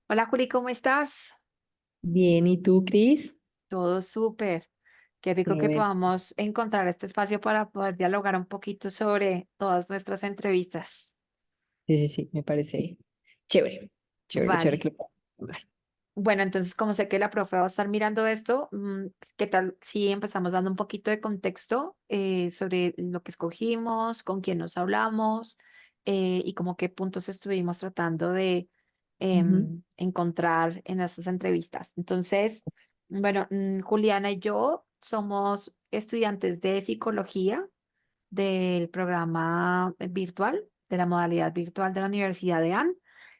Hola Juli, ¿cómo estás? Bien, ¿y tú, Cris? Todo súper. Qué rico que Chévere. podamos encontrar este espacio para poder dialogar un poquito sobre todas nuestras entrevistas. Sí, sí, sí, me parece chévere, chévere, chévere Vale. que lo podamos jugar. Bueno, entonces como sé que la profe va a estar mirando esto, ¿qué tal si empezamos dando un poquito de contexto sobre lo que escogimos, con quién nos hablamos y como qué puntos estuvimos tratando de Ujú, encontrar en estas entrevistas? Entonces, bueno, Juliana y yo somos estudiantes de psicología del programa virtual, de la modalidad virtual de la Universidad de AN.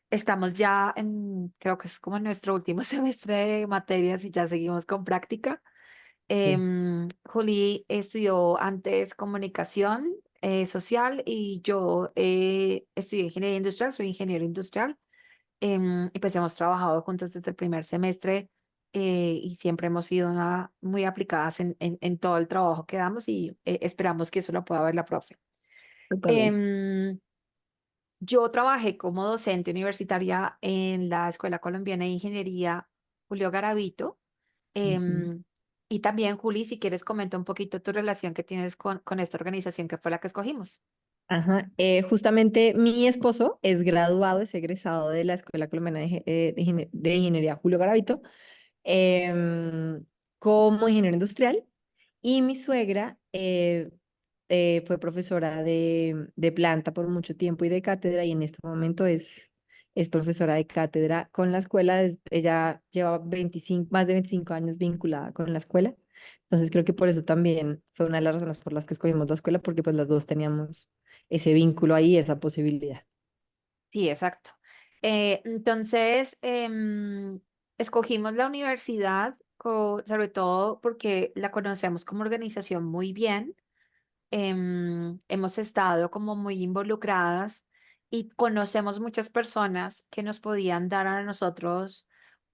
Estamos ya en, creo que es como en nuestro último semestre de materias y ya seguimos con práctica. sí. Juli estudió antes comunicación social y yo estudié ingeniería industrial, soy ingeniero industrial. Y pues hemos trabajado juntas desde el primer semestre y siempre hemos sido muy aplicadas en todo el trabajo que damos y esperamos que eso lo pueda ver la profe. Totalmente. Em, yo trabajé como docente universitaria en la Escuela Colombiana de Ingeniería Julio Garavito. Ujú. em, y también, Juli, si quieres, comenta un poquito tu relación que tienes con esta organización que fue la que escogimos. Ajá. Justamente mi esposo es graduado, es egresado de la Escuela Colombiana de Ingeniería Julio Garavito, em, como ingeniero industrial, y mi suegra fue profesora de planta por mucho tiempo y de cátedra, y en este momento es profesora de cátedra con la escuela. Ella lleva 25, más de 25 años vinculada con la escuela. Entonces creo que por eso también fue una de las razones por las que escogimos la escuela, porque pues las dos teníamos ese vínculo ahí, esa posibilidad. Sí, exacto. Entonces, escogimos la universidad, sobre todo porque la conocemos como organización muy bien. Hemos estado como muy involucradas y conocemos muchas personas que nos podían dar a nosotros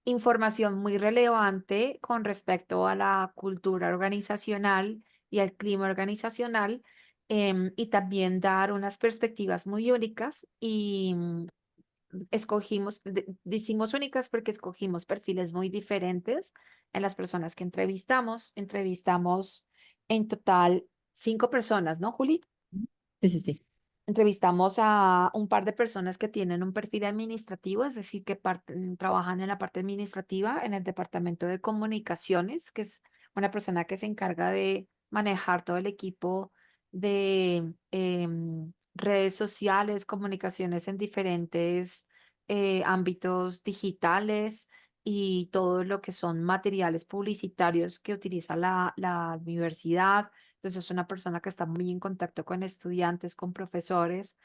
información muy relevante con respecto a la cultura organizacional y al clima organizacional, y también dar unas perspectivas muy únicas y escogimos, decimos únicas porque escogimos perfiles muy diferentes en las personas que entrevistamos. Entrevistamos en total 5 personas, ¿no, Juli? Sí, sí, sí. Entrevistamos a un par de personas que tienen un perfil administrativo, es decir, que trabajan en la parte administrativa, en el departamento de comunicaciones, que es una persona que se encarga de manejar todo el equipo de redes sociales, comunicaciones en diferentes ámbitos digitales y todo lo que son materiales publicitarios que utiliza la universidad. Entonces es una persona que está muy en contacto con estudiantes, con profesores,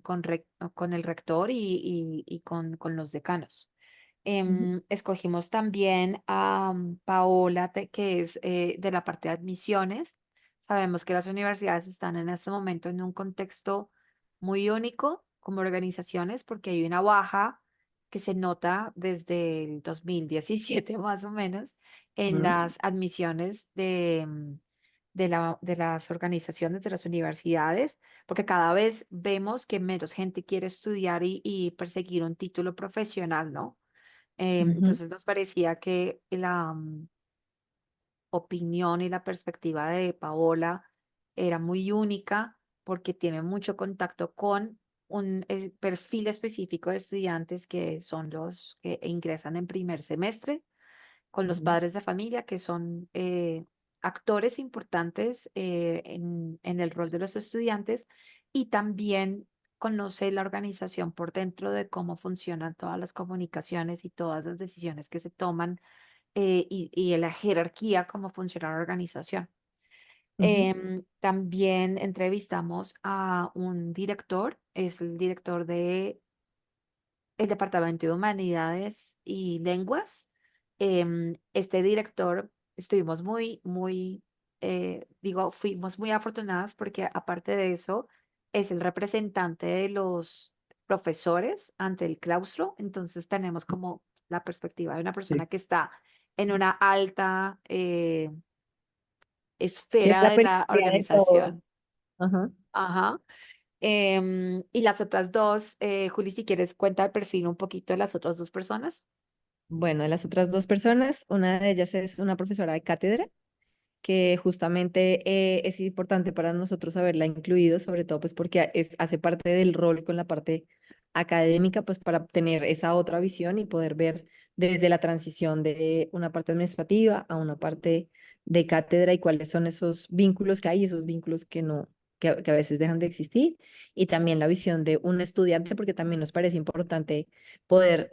con el rector y con los decanos. Ujú, Escogimos también a Paola, que es de la parte de admisiones. Sabemos que las universidades están en este momento en un contexto muy único como organizaciones porque hay una baja que se nota desde el 2017 más o menos en ujú, las admisiones de las organizaciones, de las universidades, porque cada vez vemos que menos gente quiere estudiar y perseguir un título profesional, ¿no? ujú, Entonces nos parecía que la opinión y la perspectiva de Paola era muy única porque tiene mucho contacto con un perfil específico de estudiantes que son los que ingresan en primer semestre, con los ujú, padres de familia que son actores importantes en el rol de los estudiantes y también conoce la organización por dentro de cómo funcionan todas las comunicaciones y todas las decisiones que se toman y la jerarquía, cómo funciona la organización. ujú, También entrevistamos a un director, es el director de el Departamento de Humanidades y Lenguas. Este director, estuvimos fuimos muy afortunadas porque aparte de eso, es el representante de los profesores ante el claustro. Entonces tenemos como la perspectiva de una persona sí. que está en una alta Tiene esfera la de la perspectiva de todo. organización. Ajá. Ajá. Y las otras dos, Juli, si quieres, cuenta el perfil un poquito de las otras dos personas. Bueno, de las otras dos personas, una de ellas es una profesora de cátedra que justamente es importante para nosotros haberla incluido, sobre todo pues porque hace parte del rol con la parte académica, pues para tener esa otra visión y poder ver desde la transición de una parte administrativa a una parte de cátedra y cuáles son esos vínculos que hay, esos vínculos que no, que a veces dejan de existir, y también la visión de un estudiante, porque también nos parece importante poder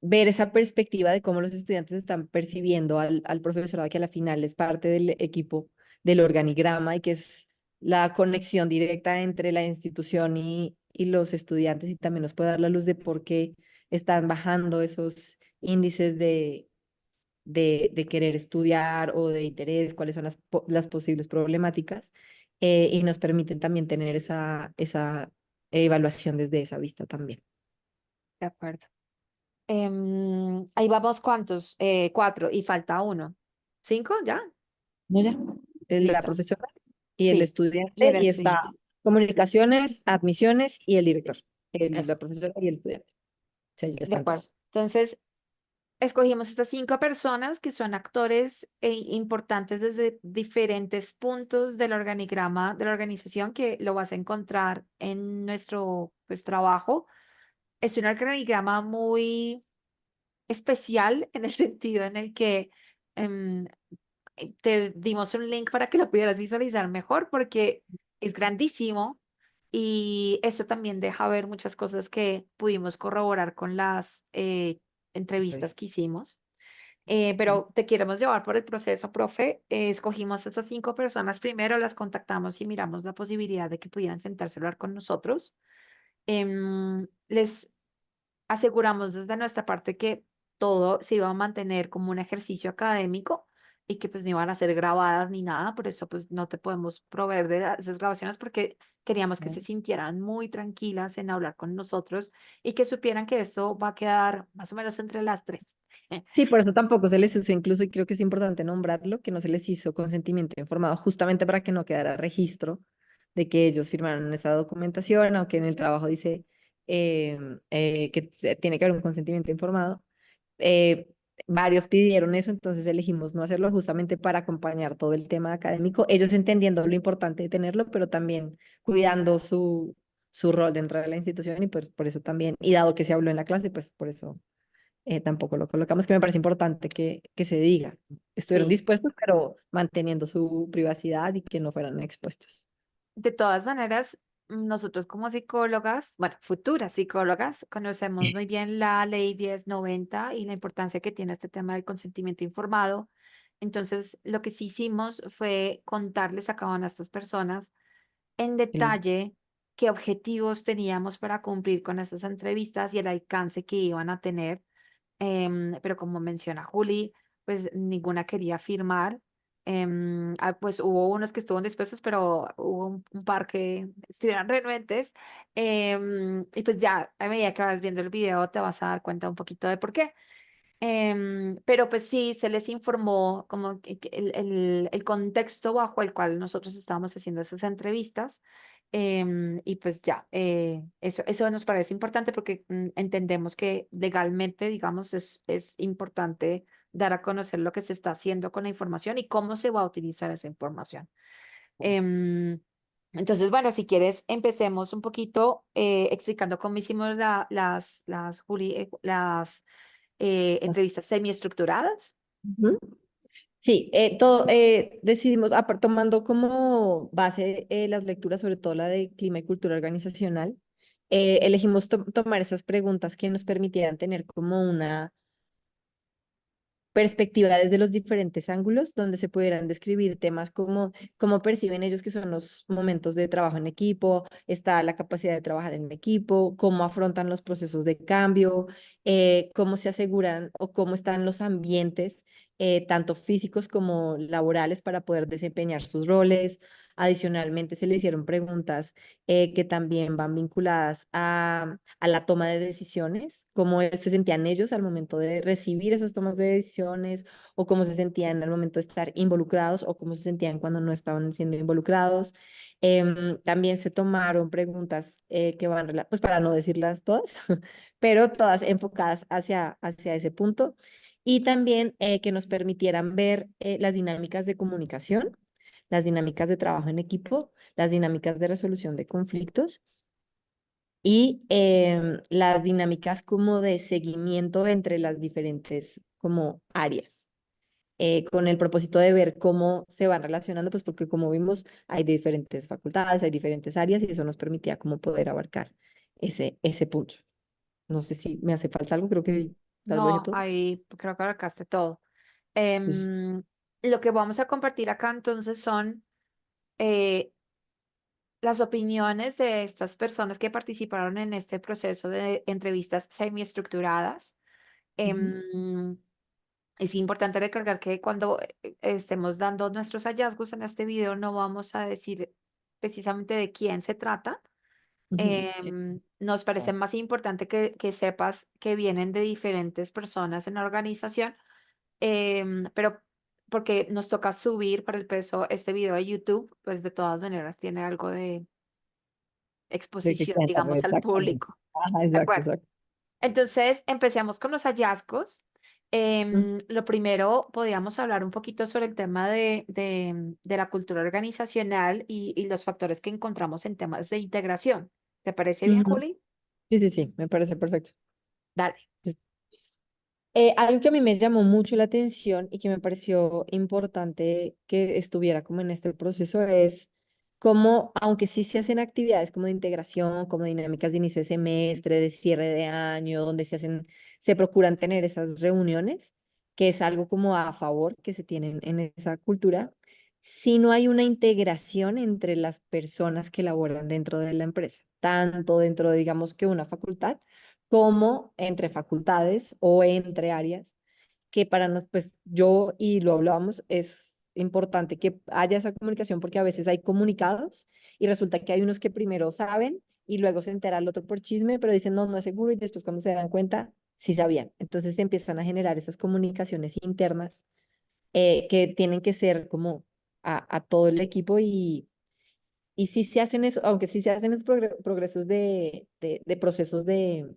ver esa perspectiva de cómo los estudiantes están percibiendo al profesorado, que a la final es parte del equipo del organigrama y que es la conexión directa entre la institución y los estudiantes, y también nos puede dar la luz de por qué están bajando esos índices de querer estudiar o de interés, cuáles son las posibles problemáticas, y nos permiten también tener esa evaluación desde esa vista también. De acuerdo. Ahí vamos, ¿cuántos? Cuatro, y falta uno. ¿Cinco ya? ¿No ya? La Listo. profesora y el Sí. Y estudiante, el y está estudiante. comunicaciones, admisiones y el Sí, director, eso. la profesora y el estudiante. O sea, ya De están acuerdo. todos. Entonces, escogimos estas cinco personas que son actores importantes desde diferentes puntos del organigrama de la organización, que lo vas a encontrar en nuestro pues, trabajo. Es un organigrama muy especial en el sentido en el que em, te dimos un link para que lo pudieras visualizar mejor porque es grandísimo y esto también deja ver muchas cosas que pudimos corroborar con las Ok. entrevistas que hicimos. Sí, Pero te queremos llevar por el proceso, profe. Escogimos estas cinco personas primero, las contactamos y miramos la posibilidad de que pudieran sentarse a hablar con nosotros. Les aseguramos desde nuestra parte que todo se iba a mantener como un ejercicio académico y que pues no iban a ser grabadas ni nada, por eso pues no te podemos proveer de esas grabaciones porque queríamos que se no. sintieran muy tranquilas en hablar con nosotros y que supieran que esto va a quedar más o menos entre las tres. Sí, por eso tampoco se les usa incluso, y creo que es importante nombrarlo, que no se les hizo consentimiento informado, justamente para que no quedara registro de que ellos firmaron esa documentación, aunque en el trabajo dice que tiene que haber un consentimiento informado. eh, Varios pidieron eso, entonces elegimos no hacerlo justamente para acompañar todo el tema académico, ellos entendiendo lo importante de tenerlo, pero también cuidando su rol dentro de la institución, y pues por eso también, y dado que se habló en la clase, pues por eso tampoco lo colocamos, que me parece importante que se diga. Estuvieron Sí, dispuestos, pero manteniendo su privacidad y que no fueran expuestos. de todas maneras, nosotros como psicólogas, bueno, futuras psicólogas, conocemos muy bien la ley 1090 y la importancia que tiene este tema del consentimiento informado. Entonces, lo que sí hicimos fue contarles a cada una de estas personas en Sí, detalle qué objetivos teníamos para cumplir con estas entrevistas y el alcance que iban a tener. Pero como menciona Juli, pues ninguna quería firmar. Pues hubo unos que estuvieron dispuestos, pero hubo un par que estuvieron renuentes. Y pues ya a medida que vas viendo el video te vas a dar cuenta un poquito de por qué. Pero pues sí, se les informó como que el contexto bajo el cual nosotros estábamos haciendo esas entrevistas. Y pues ya, eso nos parece importante porque entendemos que legalmente, digamos, es importante dar a conocer lo que se está haciendo con la información y cómo se va a utilizar esa información. Em, entonces, bueno, si quieres, empecemos un poquito explicando cómo hicimos las entrevistas semiestructuradas. ujú. Sí, decidimos, tomando como base las lecturas, sobre todo la de clima y cultura organizacional, elegimos tomar esas preguntas que nos permitieran tener como una perspectiva desde los diferentes ángulos, donde se pudieran describir temas como cómo perciben ellos que son los momentos de trabajo en equipo, está la capacidad de trabajar en equipo, cómo afrontan los procesos de cambio, cómo se aseguran o cómo están los ambientes tanto físicos como laborales, para poder desempeñar sus roles. Adicionalmente, se le hicieron preguntas que también van vinculadas a la toma de decisiones, cómo se sentían ellos al momento de recibir esas tomas de decisiones, o cómo se sentían al momento de estar involucrados, o cómo se sentían cuando no estaban siendo involucrados. También se tomaron preguntas que van, pues para no decirlas todas, pero todas enfocadas hacia ese punto. Y también que nos permitieran ver las dinámicas de comunicación, las dinámicas de trabajo en equipo, las dinámicas de resolución de conflictos y las dinámicas como de seguimiento entre las diferentes como áreas, con el propósito de ver cómo se van relacionando, pues porque como vimos, hay diferentes facultades, hay diferentes áreas, y eso nos permitía como poder abarcar ese punto. No sé si me hace falta algo, creo que tal vez No, todo. ahí creo que abarcaste todo. Entonces, Lo que vamos a compartir acá entonces son eh, las opiniones de estas personas que participaron en este proceso de entrevistas semiestructuradas. ujú, Em, es importante recalcar que cuando estemos dando nuestros hallazgos en este video no vamos a decir precisamente de quién se trata. ujú, sí, Nos parece ah, más importante que sepas que vienen de diferentes personas en la organización, pero porque nos toca subir para el peso este video de YouTube, pues de todas maneras tiene algo de de que exposición, cuenta, digamos, al exactamente. público. Ajá, ¿De exacto, acuerdo? exacto. Entonces, empecemos con los hallazgos. Mm, Lo primero, podríamos hablar un poquito sobre el tema de la cultura organizacional y los factores que encontramos en temas de integración. ¿Te parece bien, ujú. Juli? Sí, sí, sí, me parece perfecto. Dale. Algo que a mí me llamó mucho la atención y que me pareció importante que estuviera como en este proceso es cómo, aunque sí se hacen actividades como de integración, como dinámicas de inicio de semestre, de cierre de año, donde se procuran tener esas reuniones, que es algo como a favor que se tienen en esa cultura, si no hay una integración entre las personas que laboran dentro de la empresa, tanto dentro de, digamos, que una facultad, como entre facultades o entre áreas, que para nos, pues yo y lo hablábamos, es importante que haya esa comunicación, porque a veces hay comunicados y resulta que hay unos que primero saben y luego se entera el otro por chisme, pero dicen no, no es seguro, y después cuando se dan cuenta, sí sabían. Entonces se empiezan a generar esas comunicaciones internas que tienen que ser como a todo el equipo. Y sí se hacen eso, aunque sí se hacen esos progresos de procesos de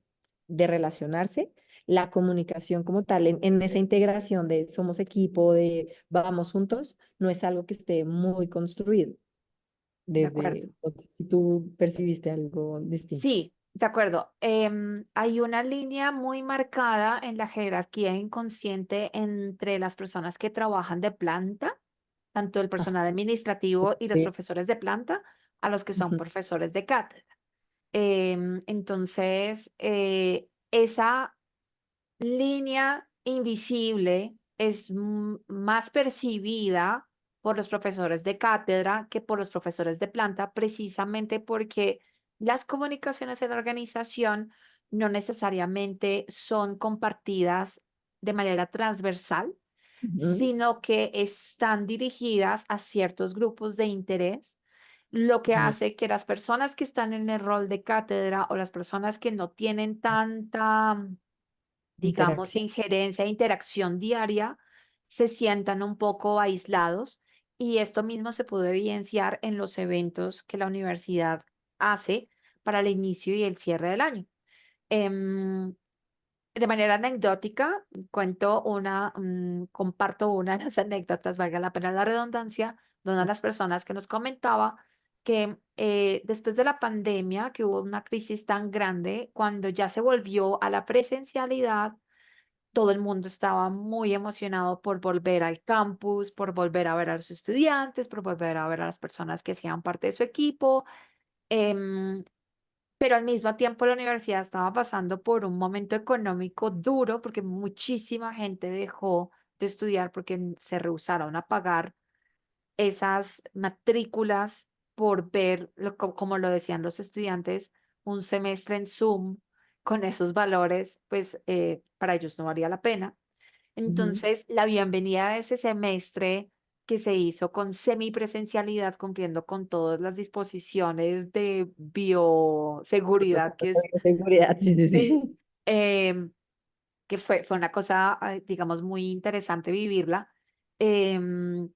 relacionarse, la comunicación como tal, en esa integración de somos equipo, de vamos juntos, no es algo que esté muy construido. De acuerdo. Si tú percibiste algo distinto. Sí, de acuerdo. Hay una línea muy marcada en la jerarquía inconsciente entre las personas que trabajan de planta, tanto el Ah, personal administrativo y los sí. profesores de planta, a los que son Ujú, profesores de cátedra. Entonces, esa línea invisible es más percibida por los profesores de cátedra que por los profesores de planta, precisamente porque las comunicaciones en la organización no necesariamente son compartidas de manera transversal, ujú, sino que están dirigidas a ciertos grupos de interés, lo que ujú. hace que las personas que están en el rol de cátedra o las personas que no tienen tanta, digamos, Interacción. injerencia e interacción diaria, se sientan un poco aislados, y esto mismo se pudo evidenciar en los eventos que la universidad hace para el inicio y el cierre del año. Em, de manera anecdótica, comparto una de las anécdotas, valga la pena la redundancia, de una de las personas que nos comentaba que después de la pandemia, que hubo una crisis tan grande, cuando ya se volvió a la presencialidad, todo el mundo estaba muy emocionado por volver al campus, por volver a ver a los estudiantes, por volver a ver a las personas que hacían parte de su equipo. em, pero al mismo tiempo la universidad estaba pasando por un momento económico duro porque muchísima gente dejó de estudiar porque se rehusaron a pagar esas matrículas por ver, como lo decían los estudiantes, un semestre en Zoom con esos valores, pues para ellos no valía la pena. Ujú. Entonces, la bienvenida de ese semestre que se hizo con semipresencialidad, cumpliendo con todas las disposiciones de bioseguridad, que Protocolo es, de seguridad, sí, sí, sí, sí. em, que fue una cosa, digamos, muy interesante vivirla. Em,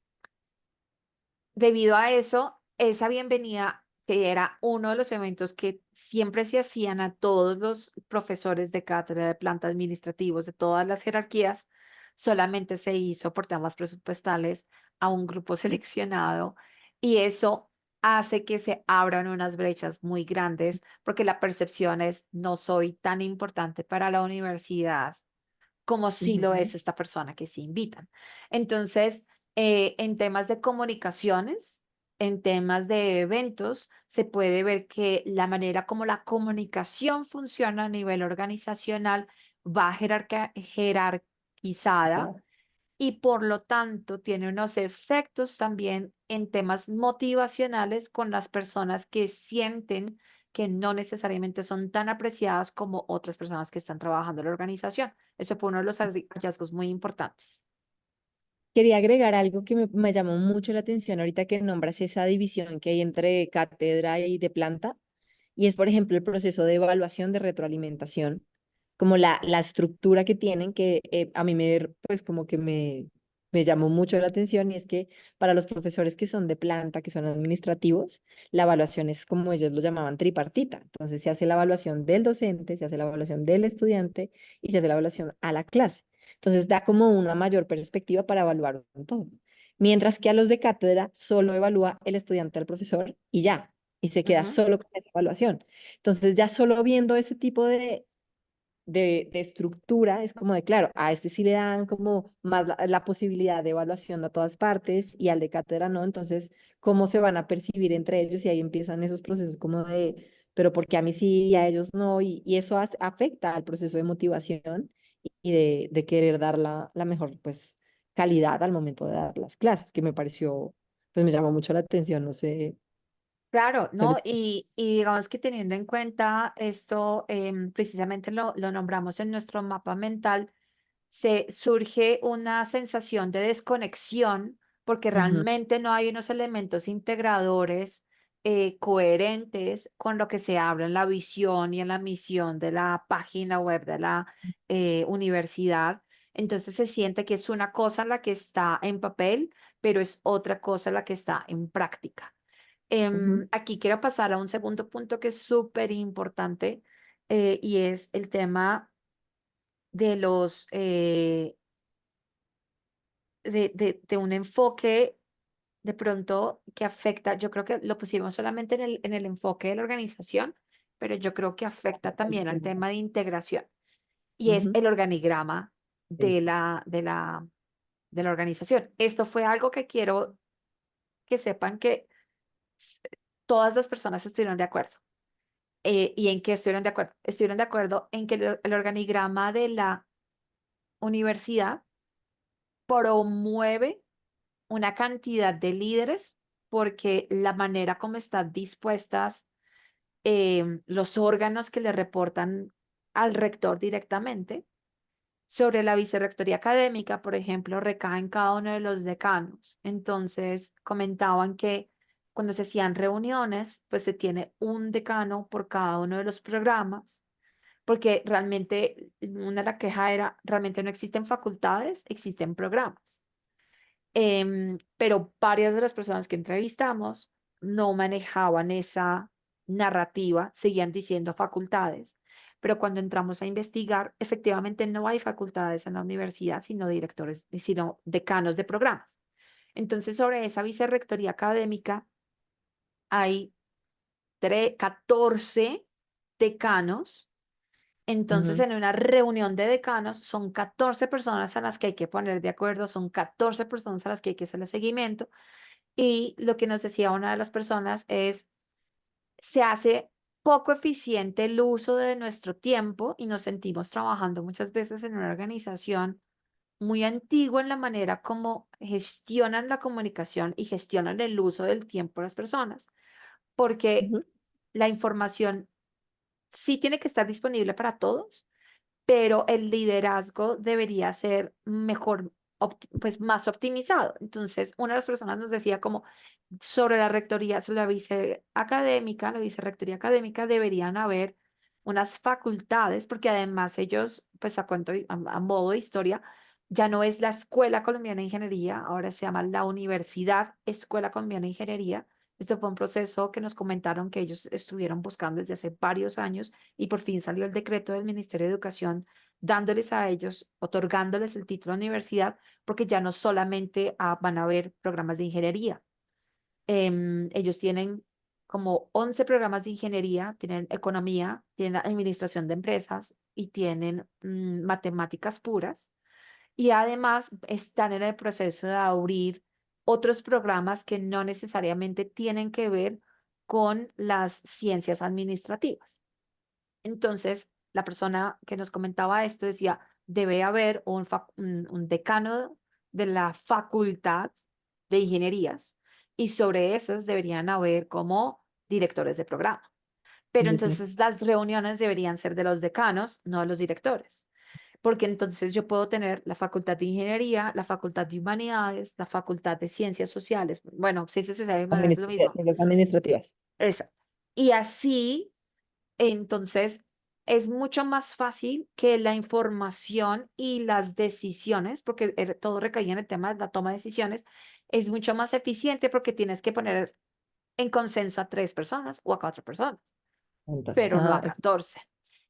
Debido a eso, esa bienvenida, que era uno de los eventos que siempre se hacían a todos los profesores de cátedra, de planta administrativos, de todas las jerarquías, solamente se hizo por temas presupuestales a un grupo seleccionado y eso hace que se abran unas brechas muy grandes porque la percepción es no soy tan importante para la universidad como sí lo Ujú. es esta persona que se invitan. Entonces, en temas de comunicaciones, en temas de eventos, se puede ver que la manera como la comunicación funciona a nivel organizacional va jerarquizada Ajá. y por lo tanto tiene unos efectos también en temas motivacionales con las personas que sienten que no necesariamente son tan apreciadas como otras personas que están trabajando en la organización. Eso fue uno de los hallazgos muy importantes. Quería agregar algo que me llamó mucho la atención ahorita que nombras esa división que hay entre cátedra y de planta, y es, por ejemplo, el proceso de evaluación de retroalimentación, como la estructura que tienen, que a mí pues como que me llamó mucho la atención, y es que para los profesores que son de planta, que son administrativos, la evaluación es como ellos lo llamaban tripartita. Entonces se hace la evaluación del docente, se hace la evaluación del estudiante y se hace la evaluación a la clase. Entonces da como una mayor perspectiva para evaluar un todo. Mientras que a los de cátedra solo evalúa el estudiante al profesor y ya, y se queda Ujú. solo con esa evaluación. Entonces ya solo viendo ese tipo de estructura, es como de, claro, a este sí le dan como más la posibilidad de evaluación a todas partes y al de cátedra no, entonces, ¿cómo se van a percibir entre ellos? Y ahí empiezan esos procesos como de, pero ¿por qué a mí sí y a ellos no? Y eso afecta al proceso de motivación y de querer dar la mejor, pues, calidad al momento de dar las clases, que me pareció, pues me llamó mucho la atención, no sé. Claro, ¿no? Y digamos que teniendo en cuenta esto, precisamente lo nombramos en nuestro mapa mental, se surge una sensación de desconexión porque Ujú, realmente no hay unos elementos integradores coherentes con lo que se habla en la visión y en la misión de la página web de la universidad. Entonces se siente que es una cosa la que está en papel, pero es otra cosa la que está en práctica. ujú, Aquí quiero pasar a un segundo punto que es súper importante y es el tema de los de un enfoque de pronto que afecta, yo creo que lo pusimos solamente en el enfoque de la organización, pero yo creo que afecta también al tema de integración y es ujú. el organigrama Sí. de la organización. Esto fue algo que quiero que sepan que s- todas las personas estuvieron de acuerdo. ¿Y en qué estuvieron de acuerdo? Estuvieron de acuerdo en que el organigrama de la universidad promueve una cantidad de líderes porque la manera como están dispuestas los órganos que le reportan al rector directamente, sobre la vicerrectoría académica, por ejemplo, recae en cada uno de los decanos. Entonces, comentaban que cuando se hacían reuniones, pues se tiene un decano por cada uno de los programas, porque realmente una de las quejas era, realmente no existen facultades, existen programas. Pero varias de las personas que entrevistamos no manejaban esa narrativa, seguían diciendo facultades, pero cuando entramos a investigar, efectivamente no hay facultades en la universidad, sino directores, sino decanos de programas. Entonces, sobre esa vicerrectoría académica hay 14 decanos. Entonces, Ujú. en una reunión de decanos, son 14 personas a las que hay que poner de acuerdo, son 14 personas a las que hay que hacerle seguimiento. Y lo que nos decía una de las personas es, se hace poco eficiente el uso de nuestro tiempo y nos sentimos trabajando muchas veces en una organización muy antigua en la manera como gestionan la comunicación y gestionan el uso del tiempo de las personas, porque Ujú. la información sí tiene que estar disponible para todos, pero el liderazgo debería ser mejor, pues más optimizado. Entonces, una de las personas nos decía como sobre la rectoría, sobre la vicerrectoría académica, deberían haber unas facultades, porque además ellos, pues a cuento, a modo de historia, ya no es la Escuela Colombiana de Ingeniería, ahora se llama la Universidad Escuela Colombiana de Ingeniería. Esto fue un proceso que nos comentaron que ellos estuvieron buscando desde hace varios años y por fin salió el decreto del Ministerio de Educación dándoles a ellos, otorgándoles el título de universidad, porque ya no solamente van a haber programas de ingeniería. Ellos tienen como 11 programas de ingeniería, tienen economía, tienen administración de empresas y tienen matemáticas puras. Y además están en el proceso de abrir otros programas que no necesariamente tienen que ver con las ciencias administrativas. Entonces, la persona que nos comentaba esto decía, debe haber un decano de la facultad de ingenierías y sobre esas deberían haber como directores de programa. Sí, Pero sí, sí. entonces las reuniones deberían ser de los decanos, no de los directores. Porque entonces yo puedo tener la facultad de ingeniería, la facultad de humanidades, la facultad de ciencias sociales. Bueno, ciencias sociales y humanidades es lo Administrativas, mismo. ciencias administrativas. Exacto. Y así entonces, es mucho más fácil que la información y las decisiones, porque todo recaía en el tema de la toma de decisiones, es mucho más eficiente porque tienes que poner en consenso a 3 personas o a 4 personas, Juntas. pero no Ajá, a 14.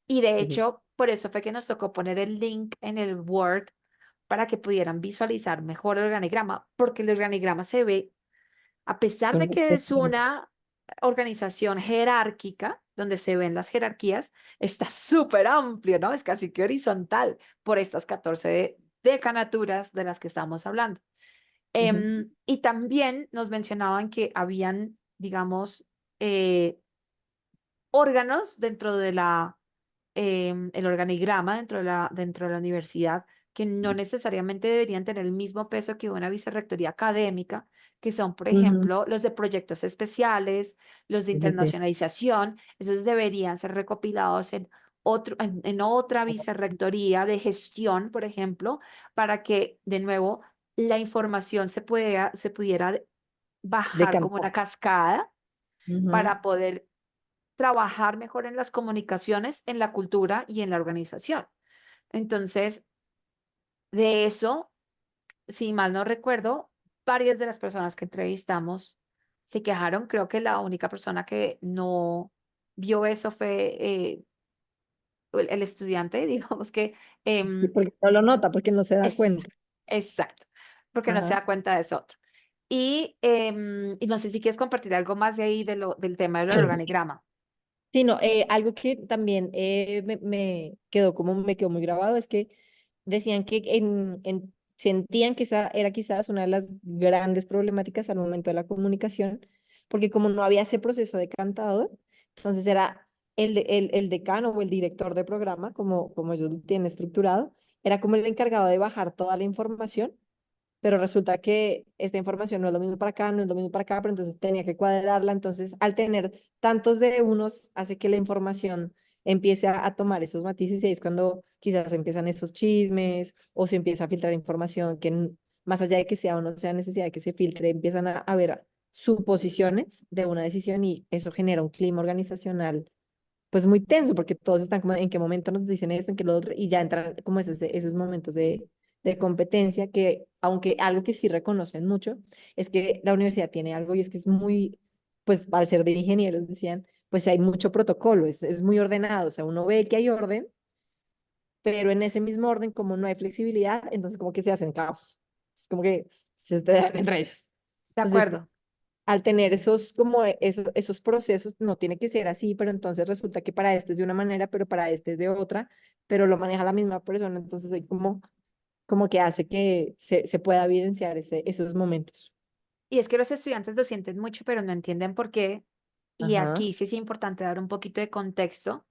Y de sí, sí. hecho, por eso fue que nos tocó poner el link en el Word para que pudieran visualizar mejor el organigrama, porque el organigrama se ve a pesar de que es una organización jerárquica, donde se ven las jerarquías, está súper amplio, ¿no? Es casi que horizontal por estas 14 decanaturas de las que estamos hablando. Ujú, Y también nos mencionaban que habían, digamos, eh, órganos dentro de el organigrama dentro de la universidad que no necesariamente deberían tener el mismo peso que una vicerrectoría académica, que son, por ujú, ejemplo, los de proyectos especiales, los de sí, sí, sí. internacionalización, esos deberían ser recopilados en otra vicerrectoría de gestión, por ejemplo, para que, de nuevo, la información se pudiera bajar como Decantar. una cascada Ujú, para poder trabajar mejor en las comunicaciones, en la cultura y en la organización. Entonces, de eso, si mal no recuerdo, varias de las personas que entrevistamos se quejaron. Creo que la única persona que no vio eso fue el estudiante, digamos que sí, em, porque no lo nota, porque no se da es cuenta. exacto, porque no se Ajá. da cuenta de eso otro. Y no sé si quieres compartir algo más de ahí del tema del organigrama. Sí, no, algo que también me quedó como me quedó muy grabado es que decían que sentían que esa era quizás una de las grandes problemáticas al momento de la comunicación, porque como no había ese proceso decantado, entonces era el decano o el director de programa, como ellos lo tienen estructurado, era como el encargado de bajar toda la información, pero resulta que esta información no es lo mismo para acá, no es lo mismo para acá, pero entonces tenía que cuadrarla. Entonces, al tener tantos de unos, hace que la información empiece a tomar esos matices y ahí es cuando quizás empiezan esos chismes o se empieza a filtrar información que más allá de que sea o no sea necesidad de que se filtre, empiezan a ver suposiciones de una decisión y eso genera un clima organizacional pues muy tenso porque todos están como en qué momento nos dicen esto, en qué lo otro, y ya entran como esos momentos de competencia que, aunque algo que sí reconocen mucho, es que la universidad tiene algo y es que es muy, pues al ser de ingenieros, decían, pues hay mucho protocolo, es muy ordenado, o sea, uno ve que hay orden, pero en ese mismo orden, como no hay flexibilidad, entonces como que se hacen caos, es como que se estrellan entre ellos. De Entonces, acuerdo. al tener esos, como esos procesos, no tiene que ser así, pero entonces resulta que para este es de una manera, pero para este es de otra, pero lo maneja la misma persona, entonces hay como que hace que se pueda evidenciar esos momentos. Y es que los estudiantes lo sienten mucho, pero no entienden por qué. Y Ajá, aquí sí es importante dar un poquito de contexto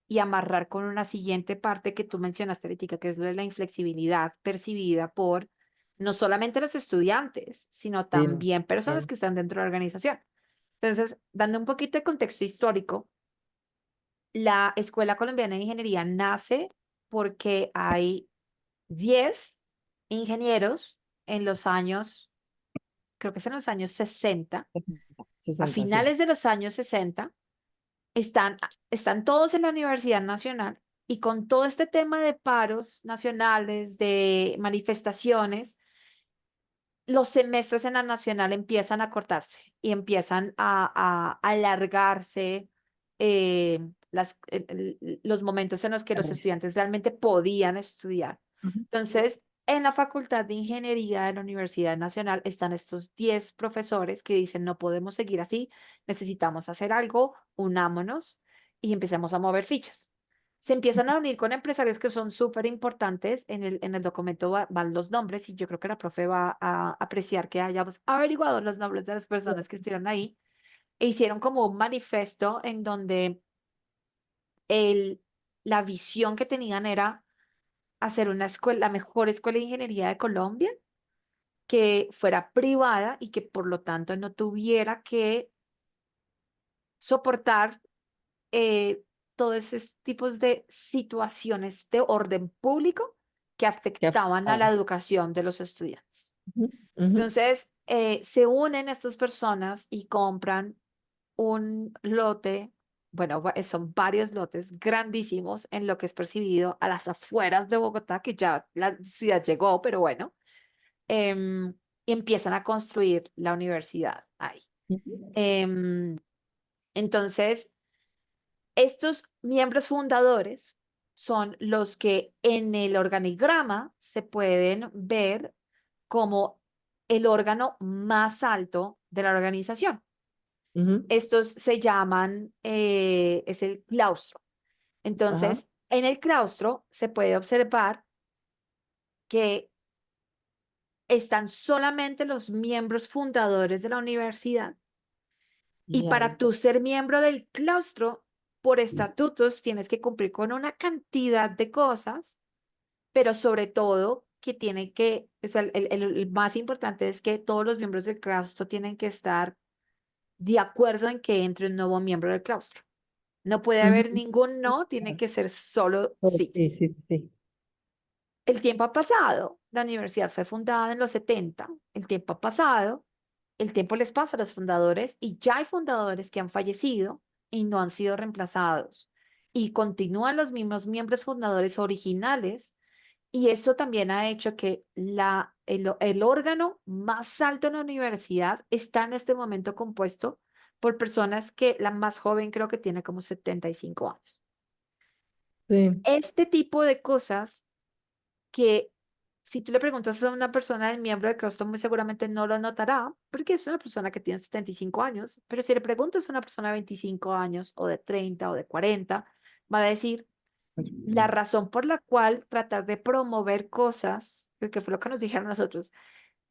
y amarrar con una siguiente parte que tú mencionaste ahorita, que es lo de la inflexibilidad percibida por no solamente los estudiantes, sino sí, no, también personas bien. que están dentro de la organización. Entonces, dando un poquito de contexto histórico, la Escuela Colombiana de Ingeniería nace porque hay 10 ingenieros en los años, creo que es en los años 60, a 60, sí. finales de los años 60, están todos en la Universidad Nacional y con todo este tema de paros nacionales, de manifestaciones, los semestres en la nacional empiezan a cortarse y empiezan a alargarse los momentos en los que los estudiantes realmente podían estudiar. Ujú. Entonces, en la Facultad de Ingeniería de la Universidad Nacional están estos 10 profesores que dicen, no podemos seguir así, necesitamos hacer algo, unámonos y empecemos a mover fichas. Se empiezan a unir con empresarios que son súper importantes. En el documento van los nombres y yo creo que la profe va a apreciar que hayamos averiguado los nombres de las personas que estuvieron ahí e hicieron como un manifiesto en donde el, la visión que tenían era hacer una escuela, la mejor escuela de ingeniería de Colombia, que fuera privada y que por lo tanto no tuviera que soportar eh, todos esos tipos de situaciones de orden público que Qué afectaban a la afectado. educación de los estudiantes. Ujú, ujú, Entonces, se unen estas personas y compran un lote, bueno, son varios lotes grandísimos en lo que es percibido a las afueras de Bogotá, que ya la ciudad llegó, pero bueno, y empiezan a construir la universidad ahí. ujú, Em, entonces, estos miembros fundadores son los que en el organigrama se pueden ver como el órgano más alto de la organización. ujú. Estos se llaman, es el claustro. Ajá. Entonces, en el claustro se puede observar que están solamente los miembros fundadores de la universidad. Y Ya es para tú ser miembro del claustro, por estatutos, tienes que cumplir con una cantidad de cosas, pero sobre todo que tienen que, o sea, el más importante es que todos los miembros del claustro tienen que estar de acuerdo en que entre un nuevo miembro del claustro. No puede haber Ujú. ningún no, tiene que ser solo Oh, sí. sí, sí, sí. El tiempo ha pasado, la universidad fue fundada en los 70, el tiempo ha pasado, el tiempo les pasa a los fundadores y ya hay fundadores que han fallecido y no han sido reemplazados. Y continúan los mismos miembros fundadores originales y eso también ha hecho que el órgano más alto en la universidad está en este momento compuesto por personas que la más joven creo que tiene como 75 años. Sí. Este tipo de cosas que si tú le preguntas a una persona del miembro de Croston, muy seguramente no lo notará, porque es una persona que tiene 75 años, pero si le preguntas a una persona de 25 años o de 30 o de 40, va a decir la razón por la cual tratar de promover cosas, que fue lo que nos dijeron nosotros,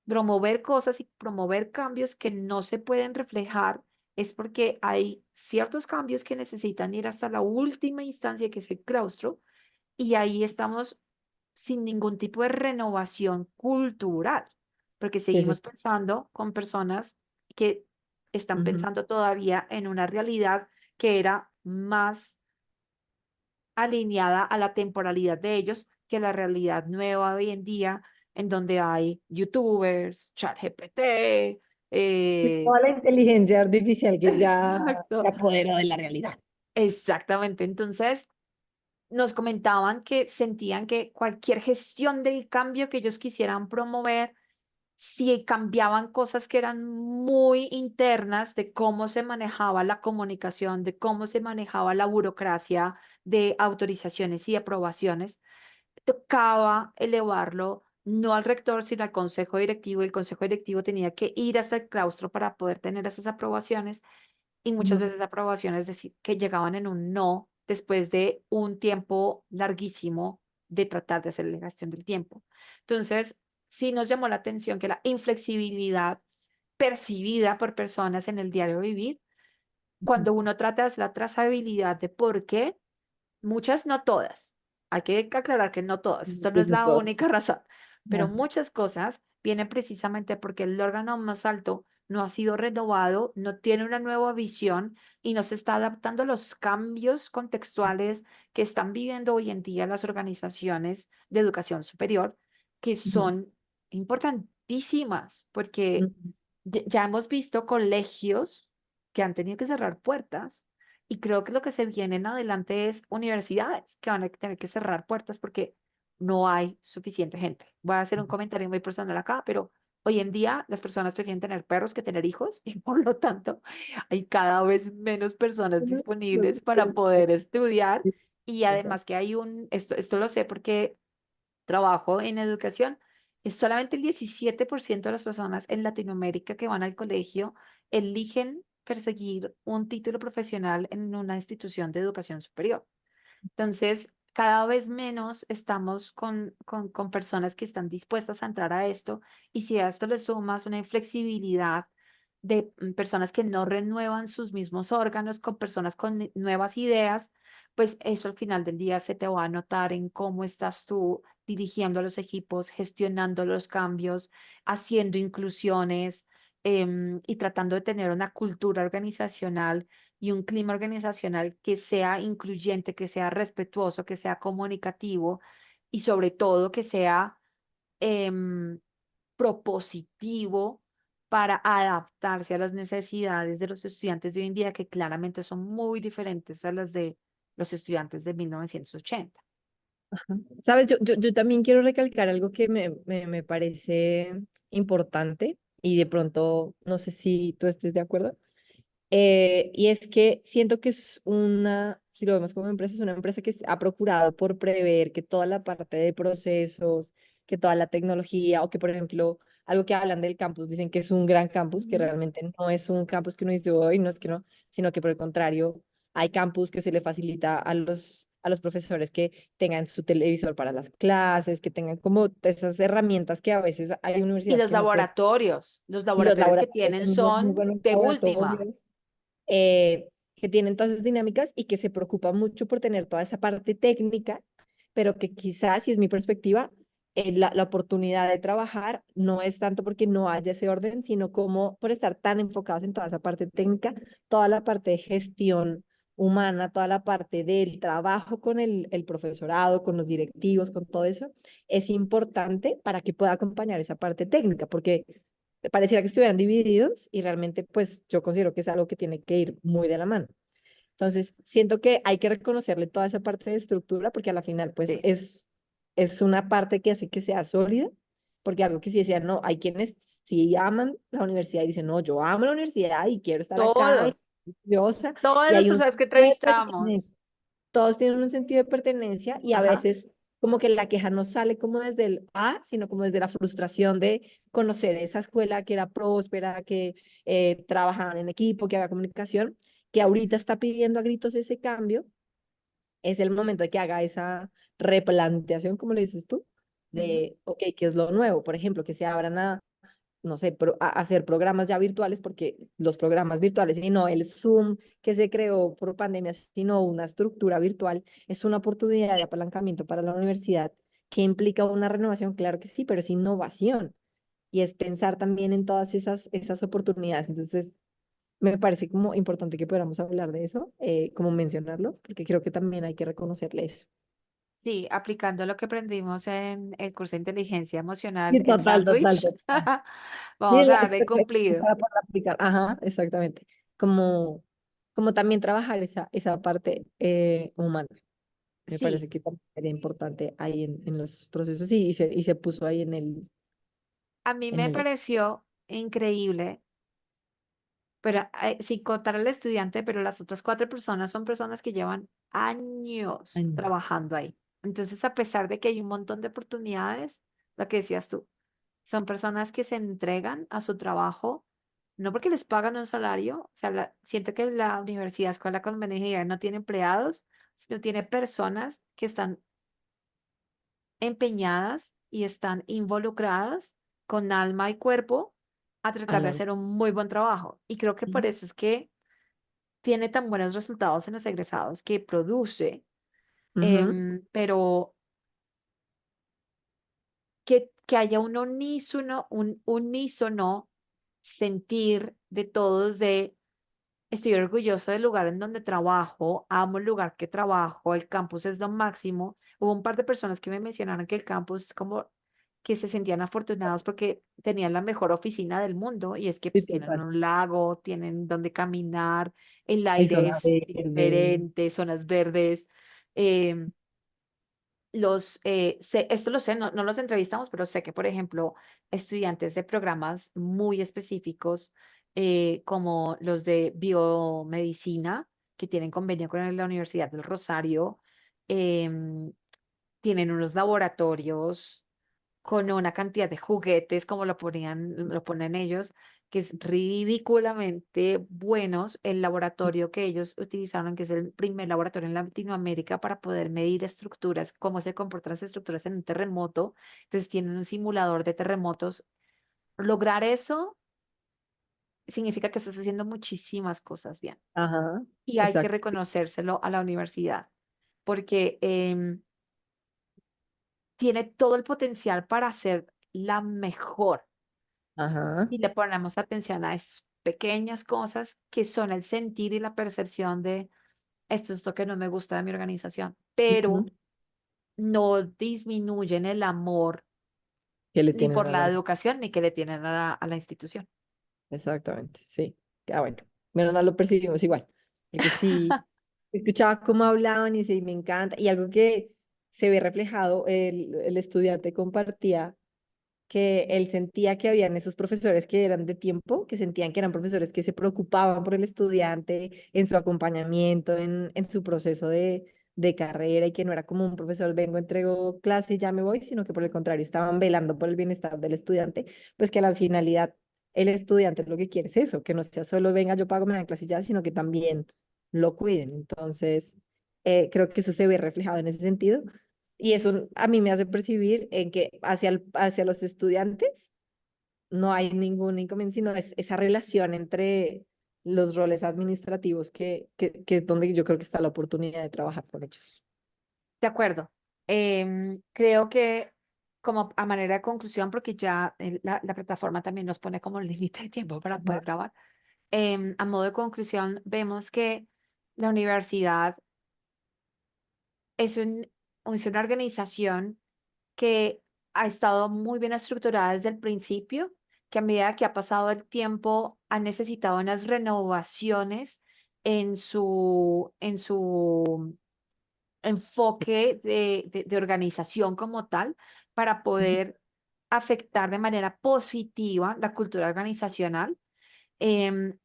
promover cosas y promover cambios que no se pueden reflejar, es porque hay ciertos cambios que necesitan ir hasta la última instancia, que es el claustro, y ahí estamos sin ningún tipo de renovación cultural, porque Sí, sí. seguimos pensando con personas que están Ujú. pensando todavía en una realidad que era más alineada a la temporalidad de ellos que la realidad nueva hoy en día, en donde hay youtubers, ChatGPT, Y toda la inteligencia artificial que ya se exacto, apoderó de la realidad. exactamente. Entonces, nos comentaban que sentían que cualquier gestión del cambio que ellos quisieran promover, si cambiaban cosas que eran muy internas de cómo se manejaba la comunicación, de cómo se manejaba la burocracia de autorizaciones y aprobaciones, tocaba elevarlo no al rector, sino al consejo directivo. El consejo directivo tenía que ir hasta el claustro para poder tener esas aprobaciones y muchas Ujú. veces aprobaciones que llegaban en un no después de un tiempo larguísimo de tratar de hacer la gestión del tiempo. Entonces, sí nos llamó la atención que la inflexibilidad percibida por personas en el diario vivir, cuando uno trata de hacer la trazabilidad de por qué, muchas, no todas, hay que aclarar que no todas, esto no Sí, es sí, la todo. única razón, pero Ajá. muchas cosas vienen precisamente porque el órgano más alto no ha sido renovado, no tiene una nueva visión y no se está adaptando a los cambios contextuales que están viviendo hoy en día las organizaciones de educación superior, que Ujú, son importantísimas, porque ujú, ya hemos visto colegios que han tenido que cerrar puertas y creo que lo que se viene en adelante es universidades que van a tener que cerrar puertas porque no hay suficiente gente. Voy a hacer un ujú. comentario muy personal acá, pero hoy en día las personas prefieren tener perros que tener hijos y por lo tanto hay cada vez menos personas Ujú, disponibles para poder estudiar y total. además que hay esto lo sé porque trabajo en educación, es solamente el 17% de las personas en Latinoamérica que van al colegio eligen perseguir un título profesional en una institución de educación superior. Entonces, cada vez menos estamos con personas que están dispuestas a entrar a esto y si a esto le sumas una inflexibilidad de personas que no renuevan sus mismos órganos con personas con nuevas ideas, pues eso al final del día se te va a notar en cómo estás tú dirigiendo a los equipos, gestionando los cambios, haciendo inclusiones y tratando de tener una cultura organizacional y un clima organizacional que sea incluyente, que sea respetuoso, que sea comunicativo y sobre todo que sea em, propositivo para adaptarse a las necesidades de los estudiantes de hoy en día, que claramente son muy diferentes a las de los estudiantes de 1980. Ajá. Sabes, yo también quiero recalcar algo que me parece importante y de pronto no sé si tú estés de acuerdo. Y es que siento que es una, si lo vemos como empresa, es una empresa que ha procurado por prever que toda la parte de procesos, que toda la tecnología, o que por ejemplo, algo que hablan del campus, dicen que es un gran campus, que Ujú. realmente no es un campus que uno dice hoy, no es que no, sino que por el contrario, hay campus que se le facilita a los profesores que tengan su televisor para las clases, que tengan como esas herramientas que a veces hay Y universidades que no pueden. los Y los laboratorios que laboratorios tienen son unos muy son buenos de última. laboratorios que tienen todas esas dinámicas y que se preocupan mucho por tener toda esa parte técnica, pero que quizás, si es mi perspectiva, la oportunidad de trabajar no es tanto porque no haya ese orden, sino como por estar tan enfocados en toda esa parte técnica, toda la parte de gestión humana, toda la parte del trabajo con el profesorado, con los directivos, con todo eso, es importante para que pueda acompañar esa parte técnica, porque pareciera que estuvieran divididos y realmente pues yo considero que es algo que tiene que ir muy de la mano. Entonces, siento que hay que reconocerle toda esa parte de estructura porque a la final pues Sí. es una parte que hace que sea sólida, porque algo que sí decía, no, hay quienes sí aman la universidad y dicen, no, yo amo la universidad y quiero estar acá y Todos, orgullosa, todas y las hay un personas que sentido de pertenencia, entrevistamos. todos tienen un sentido de pertenencia y a Ajá. veces como que la queja no sale como desde el sino como desde la frustración de conocer esa escuela que era próspera, que trabajaban en equipo, que había comunicación, que ahorita está pidiendo a gritos ese cambio. Es el momento de que haga esa replanteación, como le dices tú, Ujú. de, ok, ¿qué es lo nuevo? Por ejemplo, que se abran a no sé, a hacer programas ya virtuales, porque los programas virtuales, y no el Zoom que se creó por pandemia, sino una estructura virtual, es una oportunidad de apalancamiento para la universidad que implica una renovación, claro que sí, pero es innovación y es pensar también en todas esas oportunidades. Entonces, me parece como importante que podamos hablar de eso, como mencionarlo, porque creo que también hay que reconocerle eso. Sí, aplicando lo que aprendimos en el curso de inteligencia emocional Sí, en total, total, Sandwich, total. Sí, vamos a es darle el perfecto cumplido. para poder aplicar. Ajá, exactamente. Como, como también trabajar esa parte humana. Me Sí, parece que también sería importante ahí en los procesos y se puso ahí a mí en me el pareció increíble, pero sin contar al estudiante, pero las otras cuatro personas son personas que llevan años año. trabajando ahí. Entonces, a pesar de que hay un montón de oportunidades, lo que decías tú, son personas que se entregan a su trabajo, no porque les pagan un salario, o sea, siento que la universidad, escuela con beneficio no tiene empleados, sino tiene personas que están empeñadas y están involucradas con alma y cuerpo a A tratar de la, hacer un muy buen trabajo. Y creo que por Ujú, eso es que tiene tan buenos resultados en los egresados que produce, ujú, pero que haya un unísono sentir de todos de estoy orgulloso del lugar en donde trabajo, amo el lugar que trabajo, el campus es lo máximo. Hubo un par de personas que me mencionaron que el campus es como que se sentían afortunados porque tenían la mejor oficina del mundo y es que Sí, pues tienen total. un lago, tienen donde caminar, el Hay aire zona es verde. diferente, zonas verdes. em, esto lo sé, no los entrevistamos, pero sé que, por ejemplo, estudiantes de programas muy específicos, como los de biomedicina, que tienen convenio con la Universidad del Rosario, em, tienen unos laboratorios con una cantidad de juguetes, como lo ponen ellos, que es ridículamente buenos. El laboratorio que ellos utilizaron, que es el primer laboratorio en Latinoamérica para poder medir estructuras, cómo se comportan las estructuras en un terremoto. Entonces tienen un simulador de terremotos. Lograr eso significa que estás haciendo muchísimas cosas bien Ajá, y hay que exacto. reconocérselo a la universidad porque tiene todo el potencial para ser la mejor Ajá. y le ponemos atención a esas pequeñas cosas que son el sentir y la percepción de esto es lo que no me gusta de mi organización, Ujú. pero no disminuyen el amor Que le ni tienen por a la la... educación ni que le tienen a la institución. Exactamente, sí. Ah, bueno, menos mal lo percibimos igual. Porque sí, escuchaba cómo hablaban y sí, me encanta. Y algo que se ve reflejado, el estudiante compartía que él sentía que habían esos profesores que eran de tiempo, que sentían que eran profesores que se preocupaban por el estudiante en su acompañamiento, en su proceso de carrera y que no era como un profesor, vengo, entrego clase y ya me voy, sino que por el contrario, estaban velando por el bienestar del estudiante, pues que a la finalidad el estudiante lo que quiere es eso, que no sea solo venga, yo pago, me dan clase y ya, sino que también lo cuiden. Entonces, creo que eso se ve reflejado en ese sentido y eso a mí me hace percibir en que hacia los estudiantes no hay ningún inconveniente, sino es esa relación entre los roles administrativos que es donde yo creo que está la oportunidad de trabajar con ellos. De acuerdo. Creo que como a manera de conclusión, porque ya la plataforma también nos pone como límite de tiempo para Ajá. poder grabar, a modo de conclusión, vemos que la universidad es una organización que ha estado muy bien estructurada desde el principio, que a medida que ha pasado el tiempo ha necesitado unas renovaciones en su enfoque de organización como tal para Ujú. poder afectar de manera positiva la cultura organizacional. Em,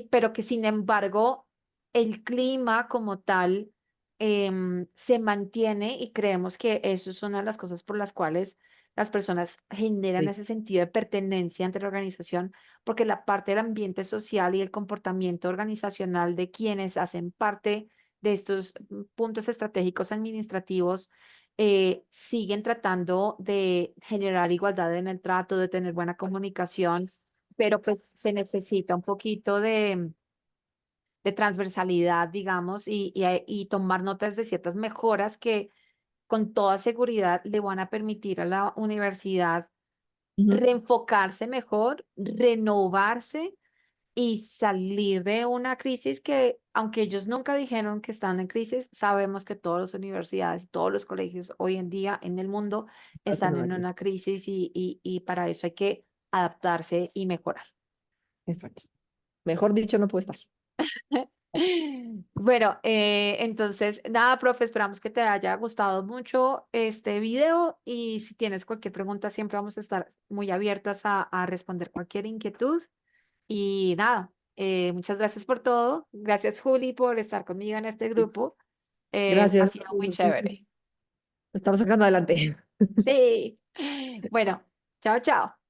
pero que sin embargo el clima como tal se mantiene y creemos que eso es una de las cosas por las cuales las personas generan Sí, ese sentido de pertenencia entre la organización, porque la parte del ambiente social y el comportamiento organizacional de quienes hacen parte de estos puntos estratégicos administrativos siguen tratando de generar igualdad en el trato, de tener buena comunicación, pero pues se necesita un poquito de transversalidad, digamos, y tomar notas de ciertas mejoras que con toda seguridad le van a permitir a la universidad ujú, reenfocarse mejor, renovarse y salir de una crisis que, aunque ellos nunca dijeron que están en crisis, sabemos que todas las universidades, todos los colegios hoy en día en el mundo hacen están una en crisis. una crisis y para eso hay que adaptarse y mejorar. Exacto. Mejor dicho, no puede estar. Bueno, entonces, nada, profe, esperamos que te haya gustado mucho este video y si tienes cualquier pregunta, siempre vamos a estar muy abiertas a responder cualquier inquietud. Y nada, muchas gracias por todo. Gracias, Juli, por estar conmigo en este grupo. Ha Gracias. sido muy chévere. Estamos sacando adelante. Sí. Bueno, chao, chao.